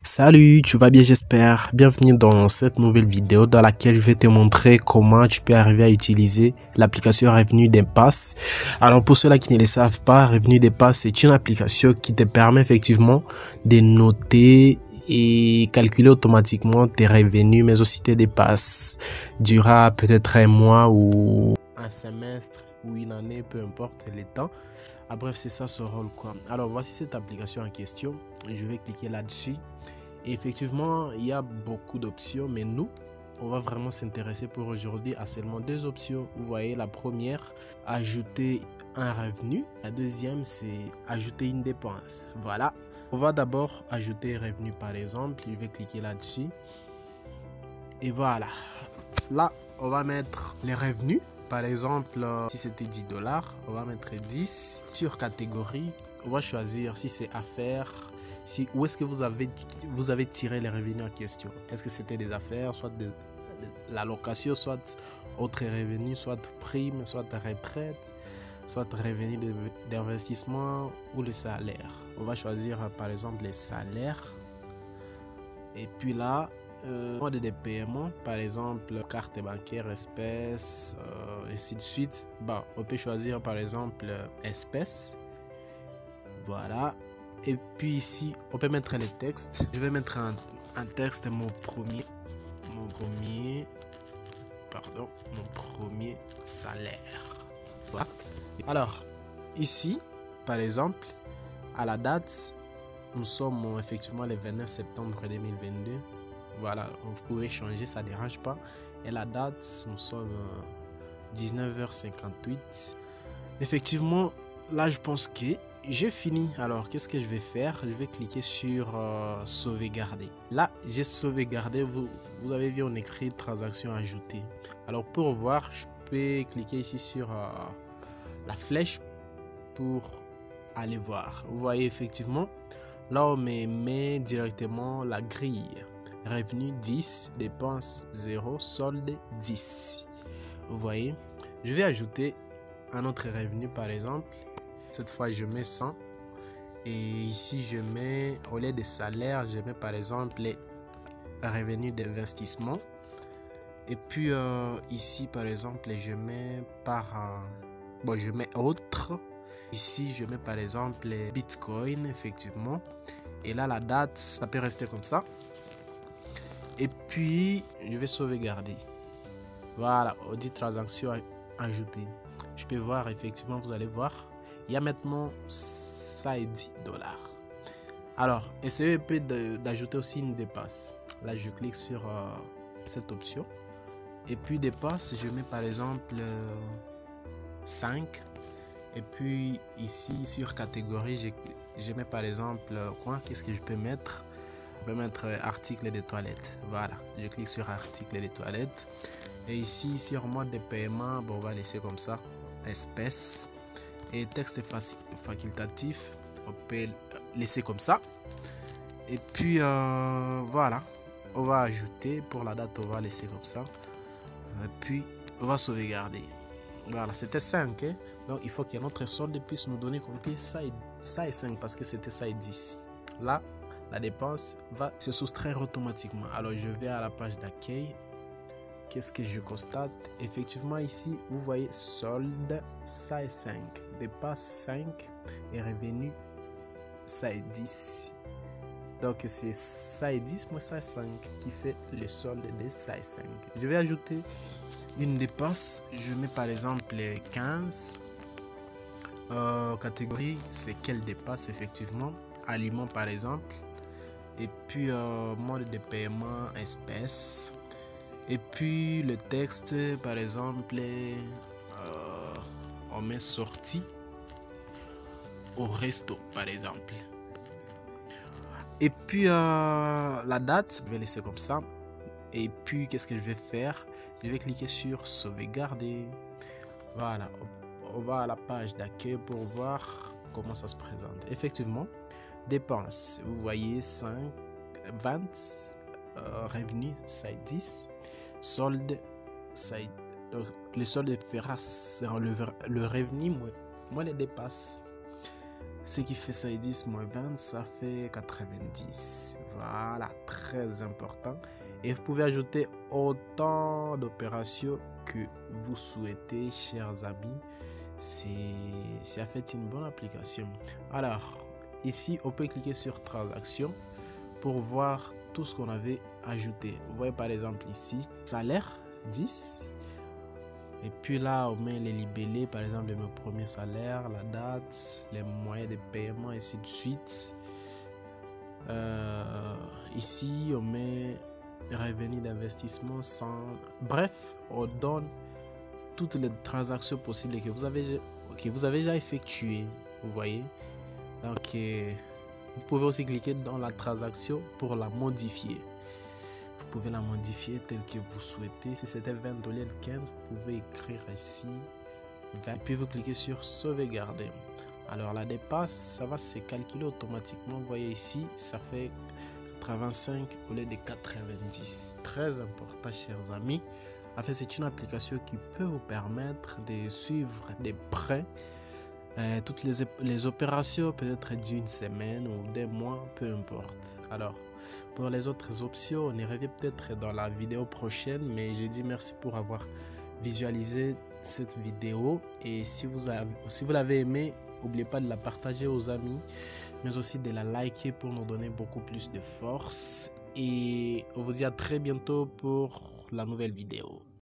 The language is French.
Salut, tu vas bien j'espère. Bienvenue dans cette nouvelle vidéo dans laquelle je vais te montrer comment tu peux arriver à utiliser l'application Revenu d'Impasse. Alors pour ceux-là qui ne le savent pas, Revenu d'Impasse c'est une application qui te permet effectivement de noter et calculer automatiquement tes revenus mais aussi tes dépenses durant peut-être un mois ou un semestre ou une année, peu importe le temps. Bref, c'est ça ce rôle quoi. Alors voici cette application en question. Je vais cliquer là-dessus. Et effectivement, il y a beaucoup d'options, mais nous, on va vraiment s'intéresser pour aujourd'hui à seulement deux options. Vous voyez, la première, ajouter un revenu. La deuxième, c'est ajouter une dépense. Voilà. On va d'abord ajouter un revenu par exemple. Je vais cliquer là-dessus. Et voilà. Là, on va mettre les revenus. Par exemple, si c'était 10 $, on va mettre 10. Sur catégorie, on va choisir si c'est affaires. Où est-ce que vous avez tiré les revenus en question? Est-ce que c'était des affaires, soit de la location, soit autres revenus, soit primes, soit retraite, soit revenus d'investissement ou le salaire? On va choisir par exemple les salaires. Et puis là, mode de paiement, par exemple carte bancaire, espèces, ainsi de suite. Bon, on peut choisir par exemple espèces. Voilà. Et puis ici, on peut mettre les textes. Je vais mettre un texte, mon premier salaire. Voilà. Alors, ici, par exemple, à la date, nous sommes effectivement le 29 septembre 2022. Voilà, vous pouvez changer, ça ne dérange pas. Et la date, nous sommes 19h58. Effectivement, là, je pense que j'ai fini. Alors qu'est-ce que je vais faire? Je vais cliquer sur sauvegarder. Là j'ai sauvegardé. Vous avez vu, on écrit transaction ajoutée. Alors pour voir, je peux cliquer ici sur la flèche pour aller voir. Vous voyez effectivement là on me met directement la grille. Revenu 10, dépenses 0, solde 10. Vous voyez, je vais ajouter un autre revenu par exemple. Cette fois, je mets 100. Et ici, je mets, au lieu de salaire, je mets par exemple les revenus d'investissement. Et puis ici, par exemple, je mets je mets autre. Ici, je mets par exemple les bitcoins, effectivement. Et là, la date, ça peut rester comme ça. Et puis, je vais sauvegarder. Voilà, on dit transaction ajoutée. Je peux voir, effectivement, vous allez voir. Il y a maintenant ça est 10 $. Alors, essayez un peu d'ajouter aussi une dépense. Là, je clique sur cette option. Et puis, dépense, je mets par exemple 5. Et puis, ici, sur catégorie, je mets par exemple quoi? Qu'est-ce que je peux mettre? Je peux mettre article de toilette. Voilà, je clique sur article de toilette. Et ici, sur mode de paiement, bon, on va laisser comme ça. Espèces. Et texte facultatif, on peut laisser comme ça. Et puis voilà, on va ajouter pour la date, on va laisser comme ça. Et puis on va sauvegarder. Voilà, c'était 5 hein? Donc il faut que notre solde puisse nous donner compris ça et 5 parce que c'était ça et 10. Là la dépense va se soustraire automatiquement. Alors je vais à la page d'accueil. Qu'est-ce que je constate? Effectivement ici vous voyez solde ça et 5, dépasse 5 et revenu ça et 10. Donc c'est ça et 10 moins ça et 5 qui fait le solde de ça et 5. Je vais ajouter une dépasse. Je mets par exemple les 15. Catégorie c'est quelle dépasse effectivement. Aliment par exemple. Et puis mode de paiement espèces. Et puis le texte, par exemple, on met sortie au resto, par exemple. Et puis la date, je vais laisser comme ça. Et puis qu'est-ce que je vais faire? Je vais cliquer sur sauvegarder. Voilà, on va à la page d'accueil pour voir comment ça se présente. Effectivement, dépenses, vous voyez 5, 20, revenus, ça est 10. Solde, ça est, le solde fera le revenu moins les dépenses. Ce qui fait 110 moins 20, ça fait 90. Voilà, très important. Et vous pouvez ajouter autant d'opérations que vous souhaitez, chers amis. C'est en fait une bonne application. Alors, ici, on peut cliquer sur transaction pour voir tout ce qu'on avait ajouté. Vous voyez par exemple ici, salaire 10. Et puis là, on met les libellés, par exemple, de mon premier salaire, la date, les moyens de paiement, et ainsi de suite. Ici, on met revenus d'investissement sans... Bref, on donne toutes les transactions possibles que vous avez déjà effectuées. Vous voyez? Donc, vous pouvez aussi cliquer dans la transaction pour la modifier. Vous pouvez la modifier telle que vous souhaitez. Si c'était 20 au lieu de 15, vous pouvez écrire ici 20. Puis vous cliquez sur sauvegarder. Alors la dépasse, ça va se calculer automatiquement. Vous voyez ici, ça fait 85 au lieu de 90. Très important, chers amis. En fait, c'est une application qui peut vous permettre de suivre des prêts. Toutes les opérations peut-être d'une semaine ou des mois, peu importe. Alors, pour les autres options, on y revient peut-être dans la vidéo prochaine, mais je dis merci pour avoir visualisé cette vidéo. Et si vous l'avez aimé, n'oubliez pas de la partager aux amis, mais aussi de la liker pour nous donner beaucoup plus de force. Et on vous dit à très bientôt pour la nouvelle vidéo.